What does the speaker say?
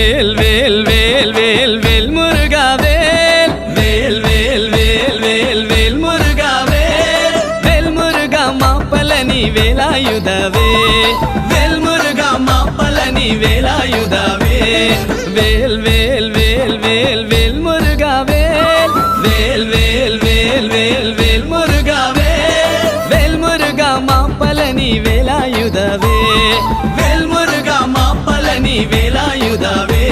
வேல் வேல் வேல் வேல் வேல் முருகா வேல் வேல் வேல் வேல் வேல் வேல் முருகா வேல் வேல் முருகா மாப்பழனி வேலாயுதவே வேல் முருகா மாப்பழனி வேலாயுதவே வேல் வேல் வேல் வேல் வேல் முருகா வேல் வேல் வேல் வேல் வேல் வேல் முருகா வேல் வேல் முருகா மாப்பழனி வேலாயுதவே வேல் முருகா மாப்பழனி வேலாயுதவே